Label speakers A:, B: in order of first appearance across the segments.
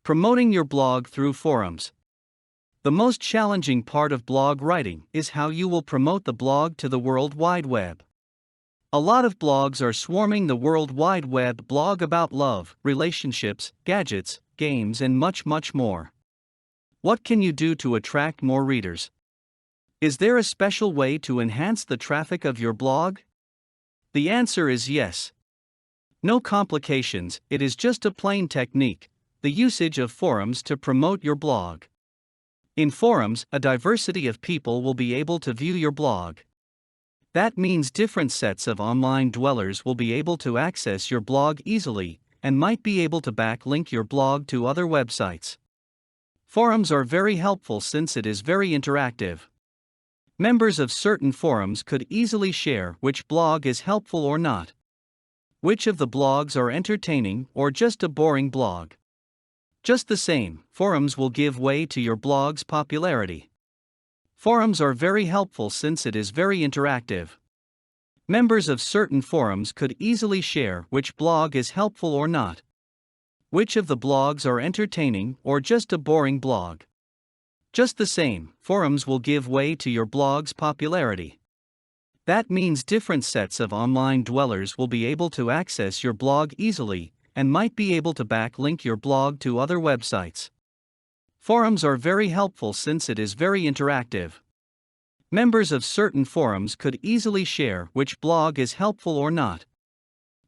A: Promoting your blog through forums. The most challenging part of blog writing is how you will promote the blog to the World Wide Web. A lot of blogs are swarming the World Wide Web. Blog about love, relationships, gadgets, games, and much more. What can you do to attract more readers? Is there a special way to enhance the traffic of your blog? The answer is yes. No complications, it is just a plain technique: the usage of forums to promote your blog. In forums, a diversity of people will be able to view your blog. That means different sets of online dwellers will be able to access your blog easily, and might be able to backlink your blog to other websites. Forums are very helpful since it is very interactive. Members of certain forums could easily share which blog is helpful or not. Which of the blogs are entertaining or just a boring blog. Just the same, forums will give way to your blog's popularity. Forums are very helpful since it is very interactive. Members of certain forums could easily share which blog is helpful or not. Which of the blogs are entertaining or just a boring blog. Just the same, forums will give way to your blog's popularity. That means different sets of online dwellers will be able to access your blog easily, and might be able to backlink your blog to other websites. Forums are very helpful since it is very interactive. Members of certain forums could easily share which blog is helpful or not.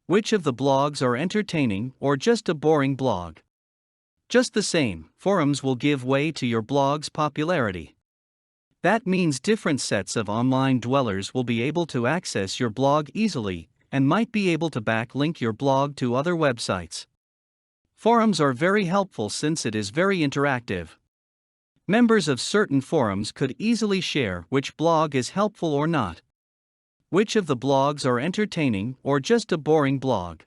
A: Which of the blogs are entertaining or just a boring blog. Just the same, forums will give way to your blog's popularity. That means different sets of online dwellers will be able to access your blog easily, and might be able to backlink your blog to other websites. Forums are very helpful since it is very interactive. Members of certain forums could easily share which blog is helpful or not. Which of the blogs are entertaining or just a boring blog.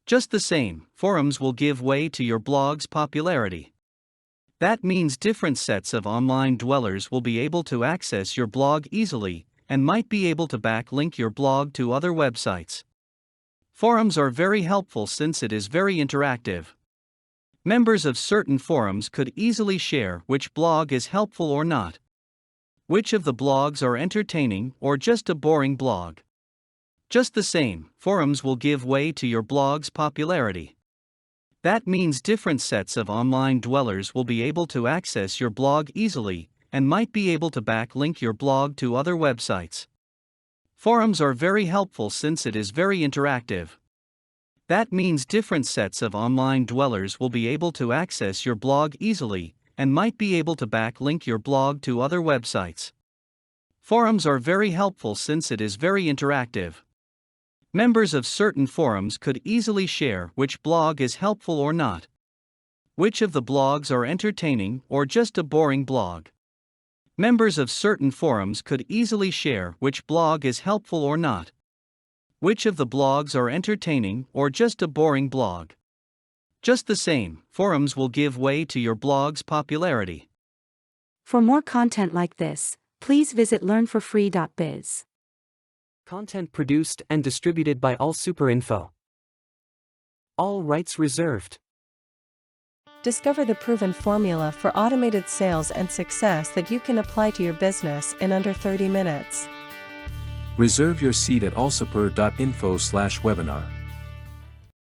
A: Just the same, forums will give way to your blog's popularity. That means different sets of online dwellers will be able to access your blog easily, and might be able to backlink your blog to other websites. Forums are very helpful since it is very interactive. Members of certain forums could easily share which blog is helpful or not. Which of the blogs are entertaining or just a boring blog. Just the same, forums will give way to your blog's popularity. That means different sets of online dwellers will be able to access your blog easily, and might be able to backlink your blog to other websites. Forums are very helpful since it is very interactive. That means different sets of online dwellers will be able to access your blog easily, and might be able to backlink your blog to other websites. Forums are very helpful since it is very interactive. Members of certain forums could easily share which blog is helpful or not. Which of the blogs are entertaining or just a boring blog. Members of certain forums could easily share which blog is helpful or not. Which of the blogs are entertaining or just a boring blog. Just the same, forums will give way to your blog's popularity.
B: For more content like this, please visit learnforfree.biz.
C: Content produced and distributed by AllSuperInfo. All rights reserved.
D: Discover the proven formula for automated sales and success that you can apply to your business in under 30 minutes.
E: Reserve your seat at allsuper.info/webinar.